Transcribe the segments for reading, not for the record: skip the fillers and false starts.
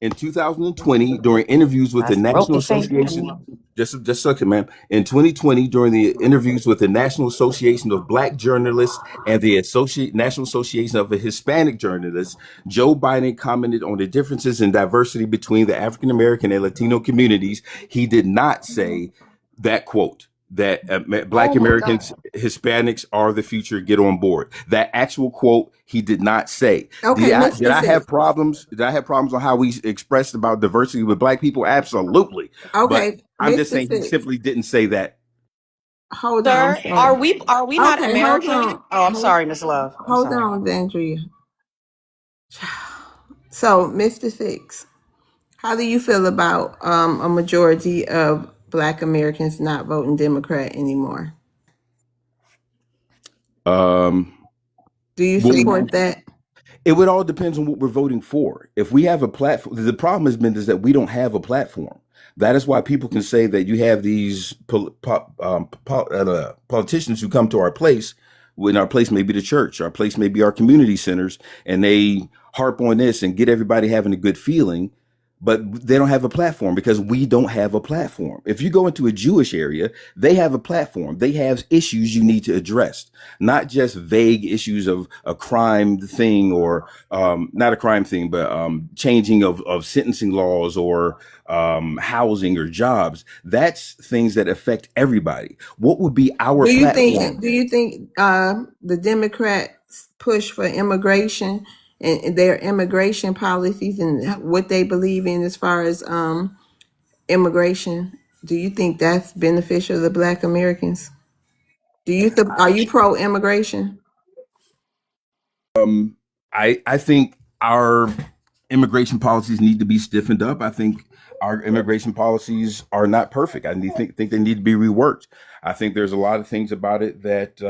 In 2020, during interviews with I the wrote National the same Association, thing. just a second, ma'am. In 2020, during the interviews with the National Association of Black Journalists and the National Association of Hispanic Journalists, Joe Biden commented on the differences in diversity between the African American and Latino communities. He did not say that quote that Black Oh my Americans, God. Hispanics are the future. Get on board. That actual quote he did not say. Okay, Did Mr. I have Six. problems? Did I have problems on how we expressed about diversity with Black people? Absolutely. But Okay, I'm just Mr. saying he Six. simply didn't say that. Hold on, Sir, sir. are we not Okay, hold American? on. Oh, I'm sorry, Miss Love. I'm Hold sorry. on, Andrea. So, Mr. Six, how do you feel about a majority of Black Americans not voting Democrat anymore? Um, Do you well, support that? it would all depends on what we're voting for. If we have a platform, the problem has been is that we don't have a platform. That is why people can say that you have these politicians who come to our place. When our place may be the church, our place may be our community centers, and they harp on this and get everybody having a good feeling, but they don't have a platform because we don't have a platform. If you go into a Jewish area, they have a platform. They have issues you need to address, not just vague issues of a crime thing or not a crime thing, but changing of sentencing laws or housing or jobs. That's things that affect everybody. What would be our Do you platform? think? Do you think the Democrats push for immigration and their immigration policies and what they believe in as far as immigration? Do you think that's beneficial to Black Americans? Are you pro immigration? I think our immigration policies need to be stiffened up. I think our immigration policies are not perfect. Think they need to be reworked. I think there's a lot of things about it that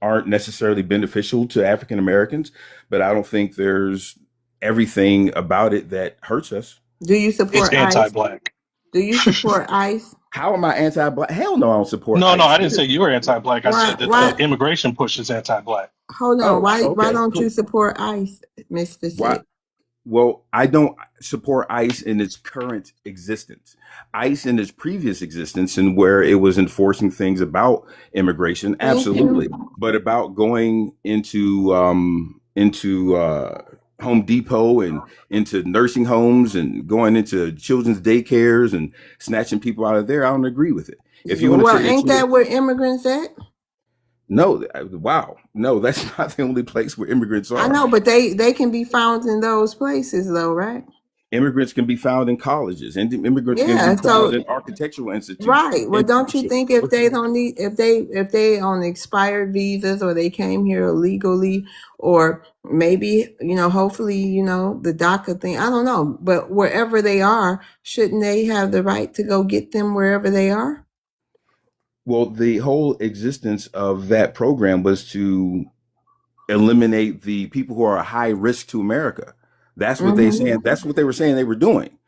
aren't necessarily beneficial to African Americans, but I don't think there's everything about it that hurts us. Do you It's support ICE? anti-black. Do you support ICE? How am I anti-black? Hell no, I don't support No, ICE. I didn't say you were anti-black. I Why? said that the Why? immigration push is anti-black. Hold on. Oh, Why okay, don't you cool. support ICE, Mister Why? Six? Well, I don't support ICE in its current existence. ICE in its previous existence and where it was enforcing things about immigration, Thank absolutely. you. But about going into Home Depot and into nursing homes and going into children's daycares and snatching people out of there, I don't agree with it. If you want to Well, say that ain't you that where immigrants at? no, wow, no, that's not the only place where immigrants I are. know, but they can be found in those places though, right? Immigrants can be found in colleges, and immigrants can be Yeah. found So in architectural right. Well, don't you institutions. think if they don't need if they on expired visas or they came here illegally or maybe hopefully the DACA thing, I don't know, but wherever they are, shouldn't they have the right to go get them wherever they are? Well, the whole existence of that program was to eliminate the people who are a high risk to America. Hmm. That's what they were saying they were doing.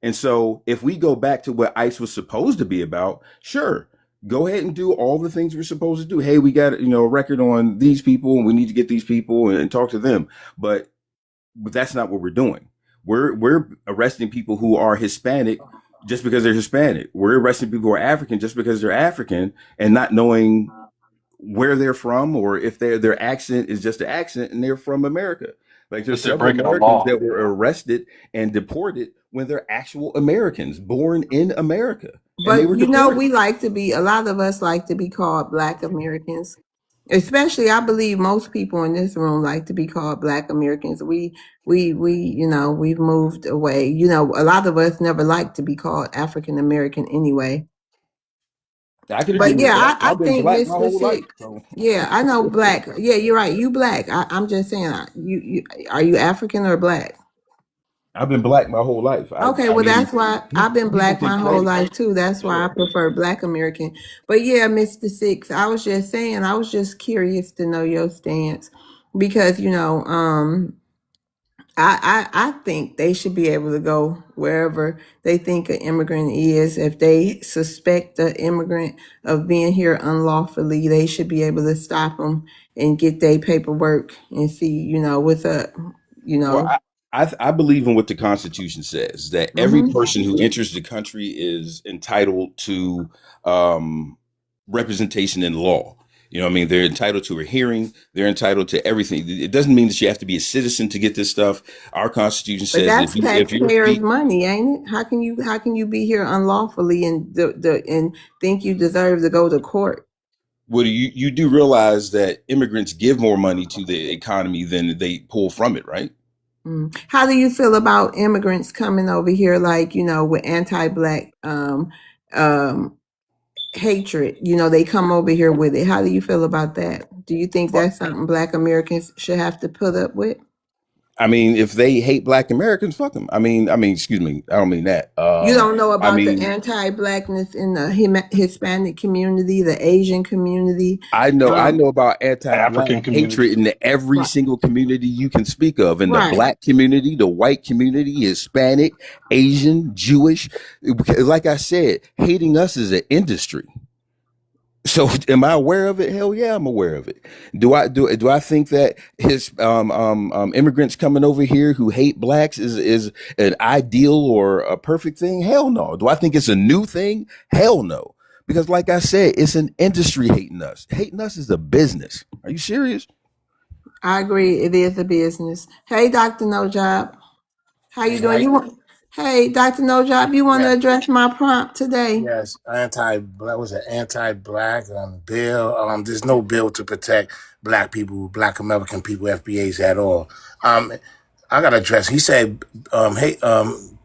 And so if we go back to what ICE was supposed to be about, sure, go ahead and do all the things we're supposed to do. Hey, we got a record on these people and we need to get these people and talk to them. But that's not what we're doing. We're arresting people who are Hispanic just because they're Hispanic. We're arresting people who are African just because they're African and not knowing where they're from or if their accent is just an accent and they're from America. Like Because there's they're several breaking the Americans law. that were arrested and deported when they're actual Americans born in America and they But were deported. we like to be, a lot of us like to be called Black Americans. Especially, I believe most people in this room like to be called Black Americans. We've moved away. A lot of us never liked to be called African American anyway. I could agree But with yeah, that. I I've been think black my Mr. whole life. Six. So Yeah, I know Black. Yeah, you're right. You Black. I'm just saying. Are you African or Black? I've been black my whole life. Okay, I well mean that's why I've been people Black can my whole say life too. That's why I prefer Black American. But yeah, Mr. Six, I was just saying, I was just curious to know your stance because I think they should be able to go wherever they think an immigrant is. If they suspect the immigrant of being here unlawfully, they should be able to stop them and get their paperwork and see, what's up, you well, know. I believe in what the Constitution says, that every person who enters the country is entitled to representation in law. You know what I mean? They're entitled to a hearing. They're entitled to everything. It doesn't mean that you have to be a citizen to get this stuff. Our Constitution But says that's if you're taxpayers' money, ain't it? How can you be here unlawfully and and think you deserve to go to court? well, you do realize that immigrants give more money to the economy than they pull from it, right? How do you feel about immigrants coming over here, like, with anti-Black hatred? They come over here with it. How do you feel about that? Do you think that's something Black Americans should have to put up with? I mean, if they hate Black Americans, fuck them. I mean, excuse me, I don't mean that. You don't know about mean, the anti-Blackness in the Hispanic community, the Asian community. I know about anti-Black African community. hatred in every single community you can speak of. In the Black community, the white community, Hispanic, Asian, Jewish. Like I said, hating us is an industry. So am I aware of it? Hell yeah, I'm aware of it. Do I think that his immigrants coming over here who hate Blacks is an ideal or a perfect thing? Hell no. Do I think it's a new thing? Hell no. Because like I said, it's an industry hating us. Hating us is a business. Are you serious? I agree. It is a business. Hey, Dr. No Job. How you doing? Hey, Dr. No Job, you want to address my prompt today? Yes, anti-Black was an anti-Black bill. There's no bill to protect Black people, Black American people, FBAs at all. I got to address. He said,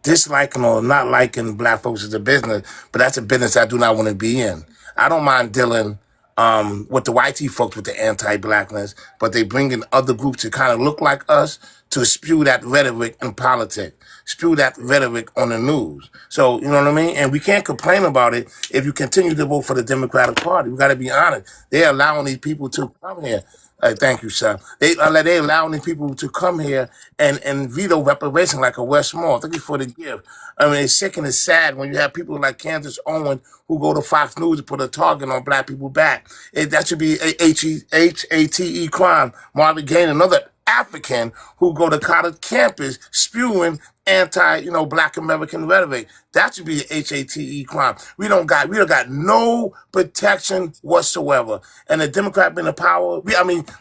disliking or not liking Black folks is a business, but that's a business I do not want to be in. I don't mind dealing with the white folks with the anti-Blackness, but they bring in other groups to kind of look like us to spew that rhetoric in politics, spew that rhetoric on the news. So, you know what I mean? And we can't complain about it if you continue to vote for the Democratic Party. We got to be honest. They're allowing these people to come here. Thank you, sir. They're allowing these people to come here and veto reparation like a West Small. Thank you for the gift. I mean, it's sick and it's sad when you have people like Candace Owens who go to Fox News and put a target on Black people back. That should be a HATE crime. Marvin Gaye, another African who go to college campus spewing Black American rhetoric. That should be a HATE crime. We don't got no protection whatsoever. And the Democrat been in power.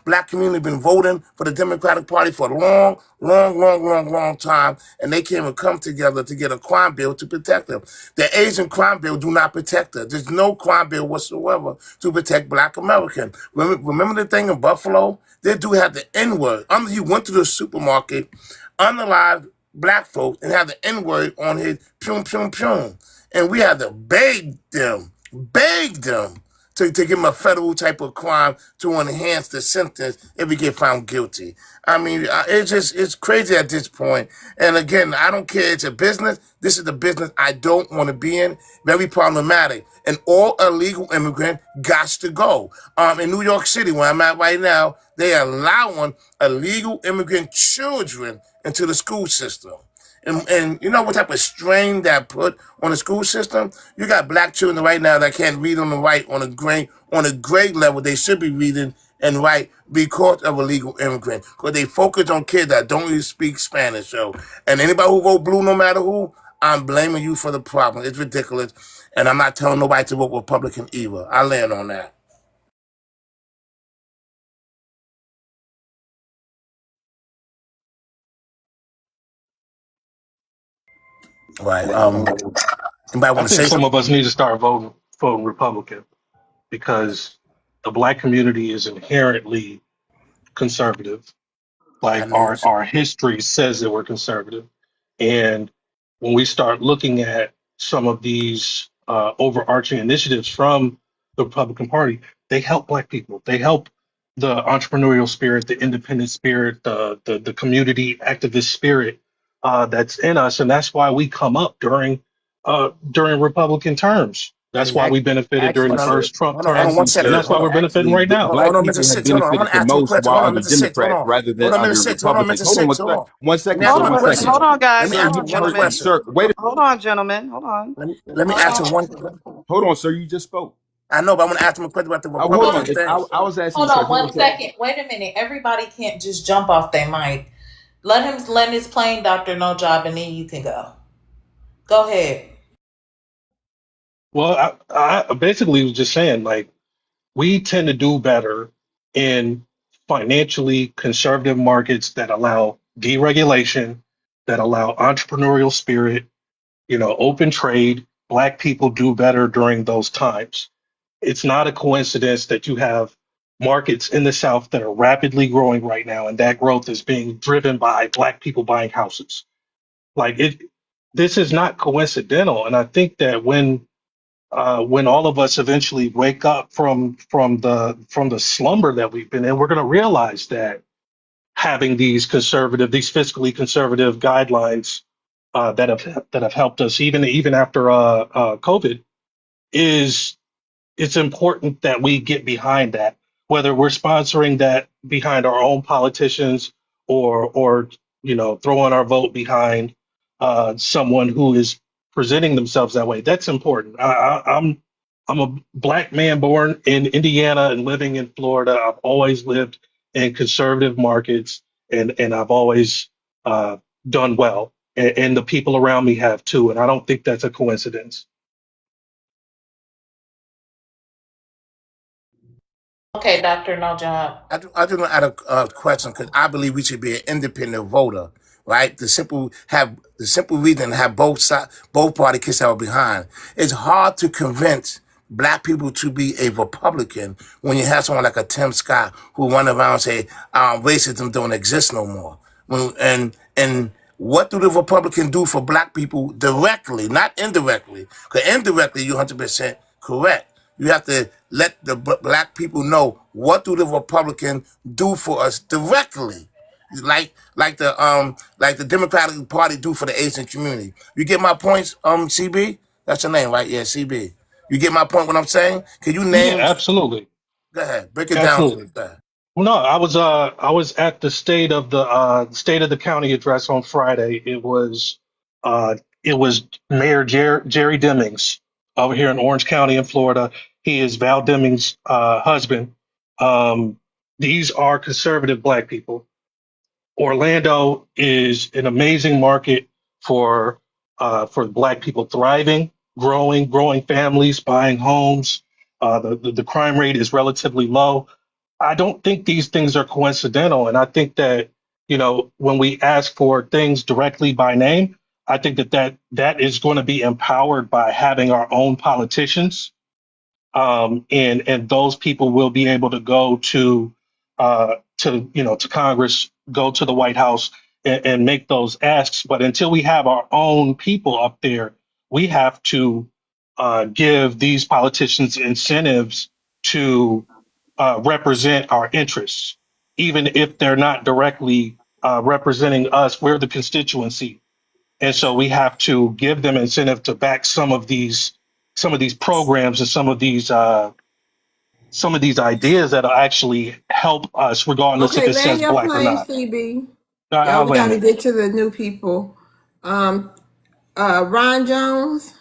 Black community been voting for the Democratic Party for a long time. And they can't even come together to get a crime bill to protect them. The Asian crime bill do not protect us. There's no crime bill whatsoever to protect Black American. Remember the thing in Buffalo? They do have the N-word. He went to the supermarket, unalived Black folks, and had the N-word on his pum. And we had to beg them to give him a federal type of crime to enhance the sentence if he get found guilty. It's crazy at this point. And again, I don't care. It's a business. This is the business I don't want to be in. Very problematic. And all illegal immigrant got to go. In New York City, where I'm at right now, they are allowing illegal immigrant children into the school system. And you know what type of strain that put on the school system? You got Black children right now that can't read and write on a grade level they should be reading and write because of illegal immigrant. Because they focus on kids that don't even speak Spanish. So, and anybody who vote blue, no matter who, I'm blaming you for the problem. It's ridiculous. And I'm not telling nobody to vote Republican either. I land on that. Right. Anybody want to say Some something? of us need to start voting Republican because the Black community is inherently conservative. Like our history says that we're conservative. And when we start looking at some of these overarching initiatives from the Republican Party, they help Black people. They help the entrepreneurial spirit, the independent spirit, the community activist spirit that's in us, and that's why we come up during Republican terms. That's why we benefited during the first Trump Hold on term, one and second. that's why we're benefiting right now. Hold on, Black Mr. people have Six. Hold on. I'm going benefited to the ask him a most question. while Hold on, under Mr. Six. Hold Democrats on. rather than Hold on, under Mr. Six. Hold on, Mr. Republicans. Hold on Six. Hold on. one second, Let me sir. ask him a One question. second. Hold on, guys. Let me Sir, ask Hold him on, you one gentlemen. question. sir, wait. Hold on, gentlemen. Hold on. Let me ask him one. Hold on, sir. You just spoke. I know, but I'm going to ask him a question about the Hold Republican on. thing. I was asking Hold you, sir. on one second. Wait a minute. Everybody can't just jump off their mic. Let him land his plane, Dr. No Job, and then you can go. Go ahead. Well, I basically was just saying, like, we tend to do better in financially conservative markets that allow deregulation, that allow entrepreneurial spirit, open trade. Black people do better during those times. It's not a coincidence that you have markets in the South that are rapidly growing right now, and that growth is being driven by Black people buying houses. Like this is not coincidental. And I think that when all of us eventually wake up from the slumber that we've been in, we're going to realize that having these fiscally conservative guidelines that have helped us even after COVID is it's important that we get behind that, whether we're sponsoring that behind our own politicians or throwing our vote behind someone who is presenting themselves that way. That's important. I'm a black man born in Indiana and living in Florida. I've always lived in conservative markets, and I've always done well, and the people around me have too. And I don't think that's a coincidence. Okay, Dr. No Job. I do want to add a question because I believe we should be an independent voter, right? The simple reason to have both party kiss our behind. It's hard to convince black people to be a Republican when you have someone like a Tim Scott who run around and say racism don't exist no more. And what do the Republicans do for black people directly, not indirectly? Because indirectly, you're 100% correct. You have to let the black people know what do the Republicans do for us directly, like the Democratic Party do for the Asian community. You get my points, CB? That's your name, right? Yeah, CB. You get my point. What I'm saying? Can you Yeah, name? absolutely. Go ahead, break it down for me. Absolutely. Go ahead. Well, no, I was at the state of the county address on Friday. It was Mayor Jerry Demings over here in Orange County in Florida. He is Val Demings' husband. Um, these are conservative black people. Orlando is an amazing market for Black people thriving, growing families, buying homes. The crime rate is relatively low. I don't think these things are coincidental, and I think that when we ask for things directly by name, I think that is going to be empowered by having our own politicians, and those people will be able to go to Congress, go to the White House, and make those asks. But until we have our own people up there, we have to give these politicians incentives to represent our interests, even if they're not directly representing us. We're the constituency, and so we have to give them incentive to back some of these programs and some of these ideas that will actually help us, regardless if Okay, it land says your black or plane, not. CB. I'll We got land to there. get to the new people. Ron Jones.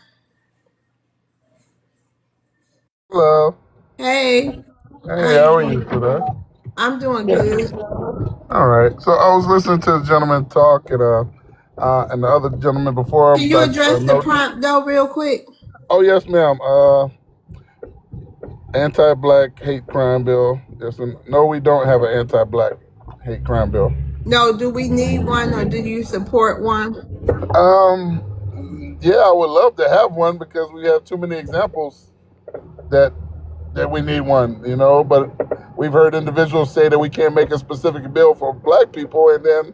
Hello. Hey, how Hey, you how are you doing? today? I'm doing Yeah. good. All right. So I was listening to the gentleman talk and the other gentleman before Can him. you address the prompt though, real quick? Oh yes, ma'am. Anti-black hate crime bill. Yes, no, we don't have an anti-black hate crime bill. No, do we need one or do you support one? Yeah, I would love to have one because we have too many examples that we need one. But we've heard individuals say that we can't make a specific bill for black people, and then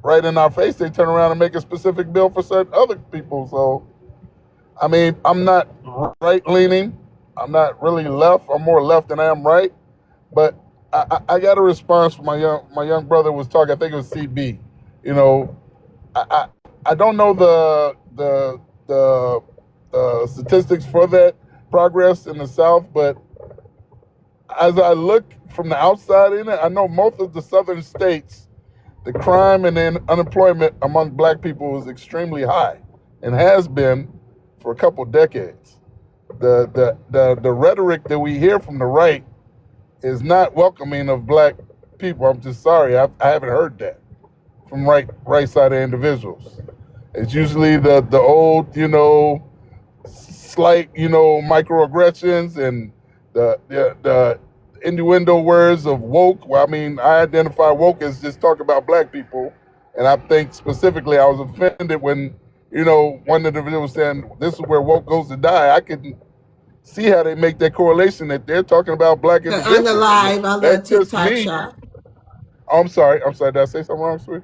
right in our face, they turn around and make a specific bill for certain other people. So, I mean, I'm not right leaning. I'm not really left. I'm more left than I am right. But I got a response from my young brother was talking. I think it was CB. You know, I don't know the statistics for that progress in the South, but as I look from the outside in it, I know most of the southern states, the crime and then unemployment among black people is extremely high and has been for a couple of decades. The rhetoric that we hear from the right is not welcoming of black people. I'm just sorry, I haven't heard that from right side of individuals. It's usually the old, slight, microaggressions and the innuendo words of woke. Well, I mean, I identify woke as just talking about black people, and I think specifically I was offended when one individual was saying this is where woke goes to die. I could see how they make that correlation that they're talking about black The individuals. unalive, I love That's just TikTok me. shop. Oh, I'm sorry. Did I say something wrong, sweet?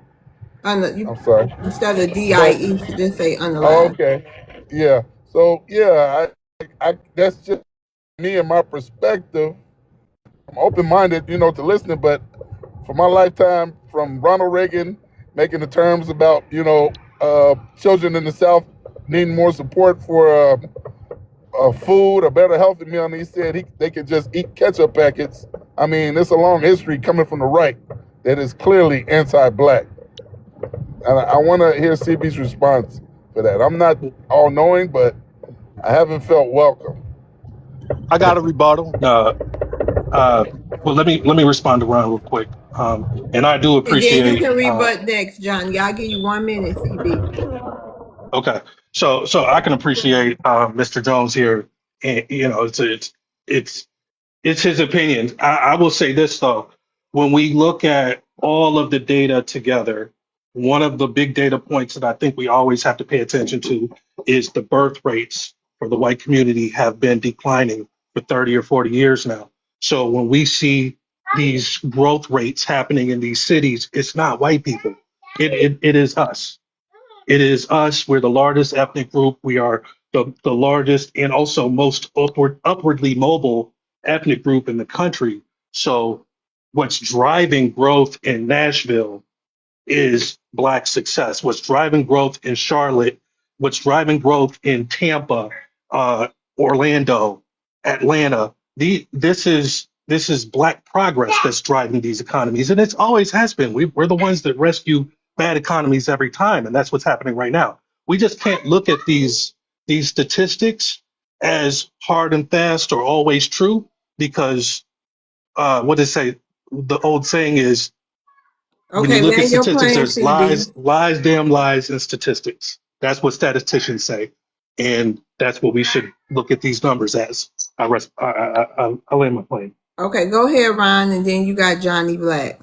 I'm sorry. Instead of So, DIE, just say oh, unalive. okay. Yeah. So yeah, I that's just me and my perspective. I'm open minded, to listening, but for my lifetime, from Ronald Reagan making the terms about children in the South needing more support for food, a better healthy meal, and he said they could just eat ketchup packets. I mean, it's a long history coming from the right that is clearly anti-black. And I want to hear CB's response for that. I'm not all knowing, but I haven't felt welcome. I got a rebuttal. Well, let me respond to Ron real quick. And I do And then you appreciate. can rebut next, Johnny. I'll give you 1 minute, CB. Okay, so I can appreciate Mr. Jones here. And, it's his opinion. I will say this though, when we look at all of the data together, one of the big data points that I think we always have to pay attention to is the birth rates for the white community have been declining for 30 or 40 years now. So when we see these growth rates happening in these cities, it's not white people. It is us. It is us. We're the largest ethnic group. We are the largest and also most upwardly mobile ethnic group in the country. So what's driving growth in Nashville is Black success. What's driving growth in Charlotte, what's driving growth in Tampa, Orlando, Atlanta. This is Black progress that's driving these economies, and it's always has been. We're the ones that rescue bad economies every time, and that's what's happening right now. We just can't look at these statistics as hard and fast or always true because what they say, the old saying is when you Okay, look at land your statistics, plane, there's lies, CB. lies, damn lies, and statistics. That's what statisticians say, and that's what we should look at these numbers as. I land my plane. Okay, go ahead, Ron, and then you got Johnny Black.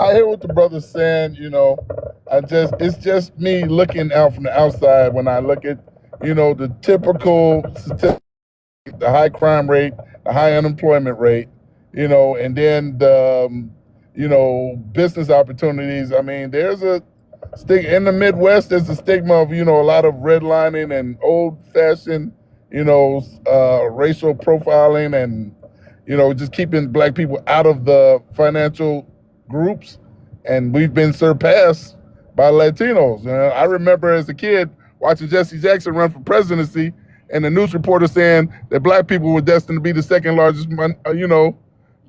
I hear what the brother's saying. It's just me looking out from the outside when I look at the typical statistics, the high crime rate, the high unemployment rate, and then the business opportunities. I mean, there's a in the Midwest. There's a stigma of a lot of redlining and old-fashioned racial profiling and just keeping black people out of the financial groups, and we've been surpassed by Latinos. I remember as a kid watching Jesse Jackson run for presidency, and the news reporter saying that black people were destined to be the second largest,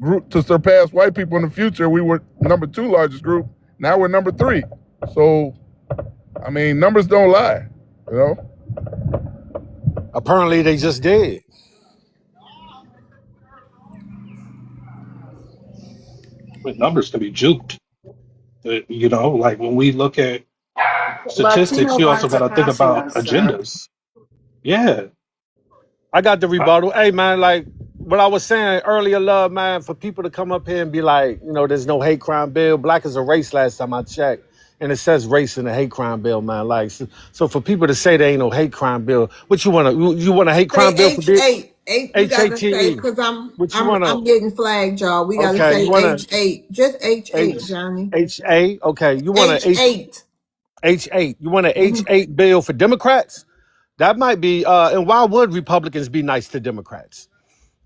group to surpass white people in the future. We were number 2 largest group. Now we're number 3. So, I mean, numbers don't lie. Apparently, they just did. But numbers can be juked. Like when we look at statistics, Latinos you also like got to to think about passionate, sir. agendas. Yeah. I got the I, rebuttal. Hey, man, like what I was saying earlier, love, man, for people to come up here and be like, there's no hate crime bill. Black is a race last time I checked. And it says race in the hate crime bill, man. Like, so for people to say there ain't no hate crime bill, what you want to, you want a hate crime bill Say for being H8. We gotta say, HATE? because What you want I'm to, getting flagged, y'all. We gotta okay, you say want to H8. Just H8, H, Johnny. HA? Okay, you want a H8. H8. You want an Mhm. H8 bill for Democrats? That might be, and why would Republicans be nice to Democrats?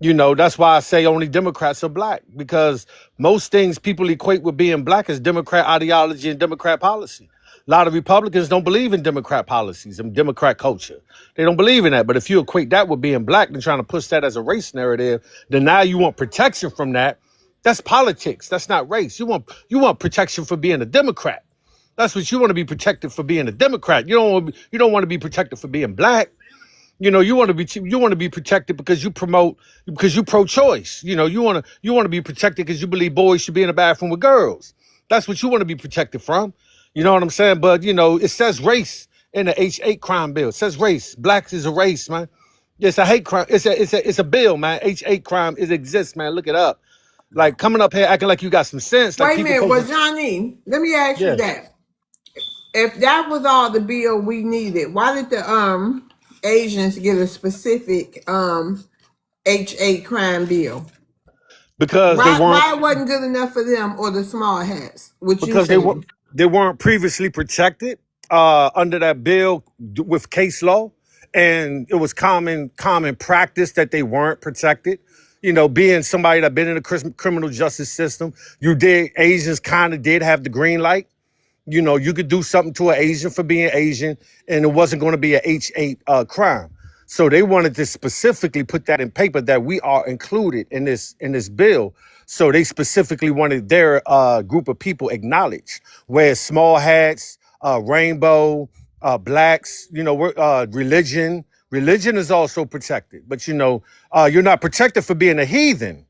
That's why I say only Democrats are black, because most things people equate with being black is Democrat ideology and Democrat policy. A lot of Republicans don't believe in Democrat policies and Democrat culture. They don't believe in that. But if you equate that with being black and trying to push that as a race narrative, then now you want protection from that. That's politics. That's not race. You want protection for being a Democrat. That's what you want to be protected for being a Democrat. You don't want to be protected for being black. You want to be protected because you pro-choice. You want to be protected because you believe boys should be in the bathroom with girls. That's what you want to be protected from. You know what I'm saying? But it says race in the H8 crime bill. It says race. Blacks is a race, man. It's a hate crime. It's a bill, man. H8 crime exists, man. Look it up. Like coming up here acting like you got some sense. Like Wait a people minute, well, Johnny, let me ask you yeah. that. If that was all the bill we needed, why did the Asians get a specific H8 crime bill? Because Why it wasn't good enough for them or the small hats? What you because saying? they weren't previously protected under that bill with case law, and it was common practice that they weren't protected. Being somebody that been in the criminal justice system, Asians kind of did have the green light. You could do something to an Asian for being Asian, and it wasn't going to be a H8 crime. So they wanted to specifically put that in paper that we are included in this bill. So they specifically wanted their group of people acknowledged, where small hats, rainbow, blacks, religion. Religion is also protected, but you're not protected for being a heathen.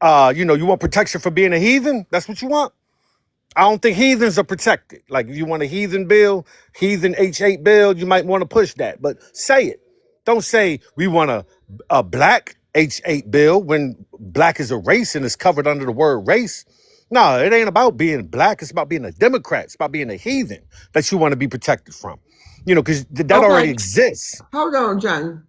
You want protection for being a heathen? That's what you want? I don't think heathens are protected. Like if you want a heathen bill, heathen H8 bill, you might want to push that. But say it. Don't say we want a black H8 bill when black is a race and it's covered under the word race. No, it ain't about being black. It's about being a Democrat. It's about being a heathen that you want to be protected from. Because that already exists. Hold on, John.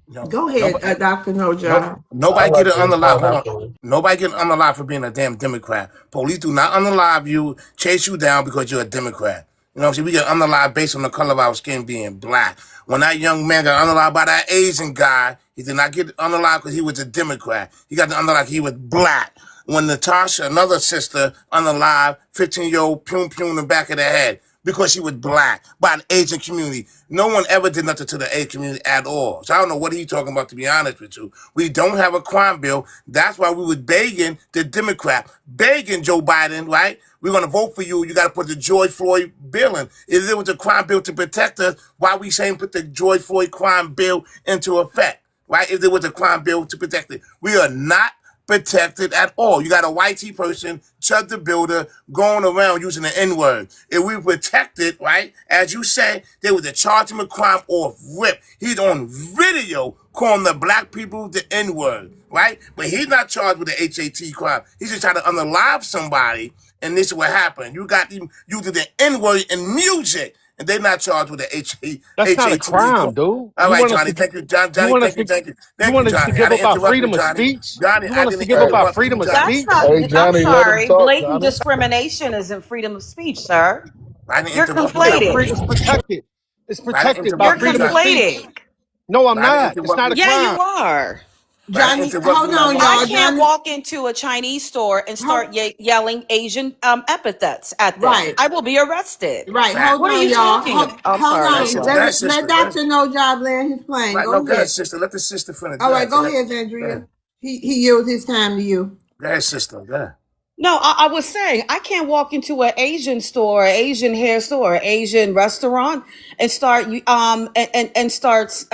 No, Go ahead, Dr. No Job. nobody I'd get like it to unalive. respond Hold after. on. Nobody get unalive for being a damn Democrat. Police do not unalive you, chase you down because you're a Democrat. You know what I'm saying? We get unalive based on the color of our skin being black. When that young man got unalive by that Asian guy, he did not get unalive because he was a Democrat. He got the unalive because he was black. When Natasha, another sister, unalive, 15-year-old, pum in the back of the head because she was black by an Asian community. No one ever did nothing to the Asian community at all. So I don't know what he's talking about, to be honest with you. We don't have a crime bill. That's why we was begging the Democrat, begging Joe Biden, right? We're going to vote for you. You got to put the George Floyd bill in. If there was a crime bill to protect us, why we saying put the George Floyd crime bill into effect, right? If there was a crime bill to protect it. We are not protected at all. You got a white T person, Chud the Builder, going around using the N-word. If we protected, right, as you say, they would have charged him a crime off rip. He's on video calling the black people the N-word, right? But he's not charged with the HAT crime. He's just trying to unalive somebody, and this is what happened. You got him using the N-word in music, and they're not charged with the That's not a HAT crime, crime. dude. All You right, want us Johnny. to Thank you, Johnny. you want us Thank you, to thank you. you Thank you, want us to Johnny. I give up didn't our interrupt you, freedom of Johnny. speech? Johnny, You I want us to didn't give up Hey, our interrupt you, freedom of Johnny. That's speech? not, hey, I'm Johnny, let him sorry. talk, Blatant Johnny. discrimination isn't freedom of speech, sir. I didn't You're interrupt you, Johnny. conflating. It's protected. It's I didn't protected by You're interrupt you, freedom of Johnny. speech. conflating. No, I'm I didn't not. It's interrupt not a you. Yeah, you crime. are. I didn't Johnny, interrupt hold you, on, Johnny. I y'all. can't Johnny, walk into a Chinese store and hold, start yelling Asian epithets at them. right, I will be arrested. right. Fact. Hold What are on, you y'all. talking about? Oh, I'm Hold sorry. Go ahead, That's on. sister. all. Go ahead, Let sister. Go ahead. Dr. No Job land his plane. Right, Go no, go ahead, ahead. sister. Let the sister finish. All Go right, ahead. Go go ahead. ahead, Go ahead, Andrea. He yields his time to you. go ahead sister. Go ahead. No, I was saying I can't walk into an Asian store, Asian hair store, Asian restaurant, and start and start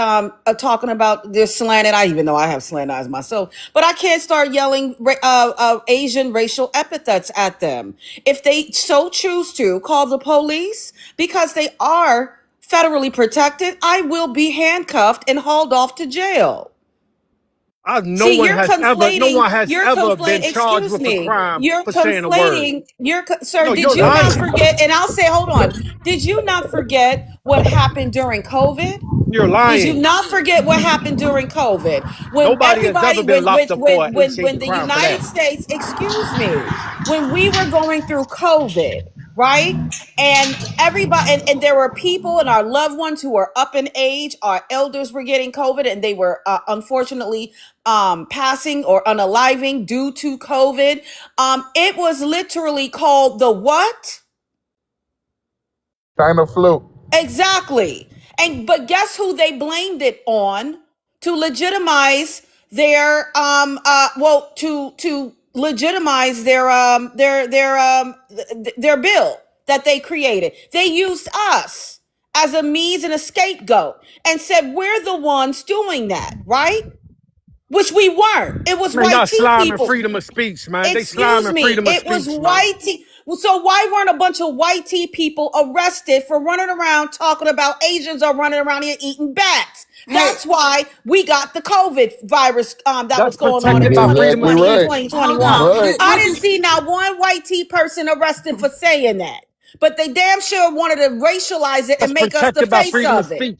talking about this slanted. I even know I have slant eyes myself, but I can't start yelling Asian racial epithets at them. If they so choose to call the police because they are federally protected, I will be handcuffed and hauled off to jail. No See, one you're has ever no conflating. one has You're ever been conflating. charged Excuse with a me. crime You're for saying a word. conflating. Sir, No, did you're you not lying. forget? And I'll say, hold on. Did you not forget what happened during COVID? You're Did you lying. not forget what happened during COVID when Nobody has ever everybody, been locked up for an when H8 the crime for that. United States, excuse me, when we were going through COVID, right? And everybody, and there were people and our loved ones who were up in age. Our elders were getting COVID, and they were unfortunately passing or unaliving due to COVID. It was literally called the what? China flu. Exactly. And but guess who they blamed it on to legitimize their to legitimize their bill that they created. They used us as a means and a scapegoat and said, we're the ones doing that, right? Which we weren't. It was Man, white y'all tea sliming people. freedom of speech, man. They Excuse sliming me. freedom of It was speech, man. white tea. So why weren't a bunch of white tea people arrested for running around talking about Asians are running around here eating bats? That's why we got the COVID virus that That's was going on in protected by freedom of 2020 and Exactly right. speech. Hold 2021. on. Right. I didn't see not one white tea person arrested for saying that. But they damn sure wanted to racialize it and That's make us the protected by face freedom of of it. speech.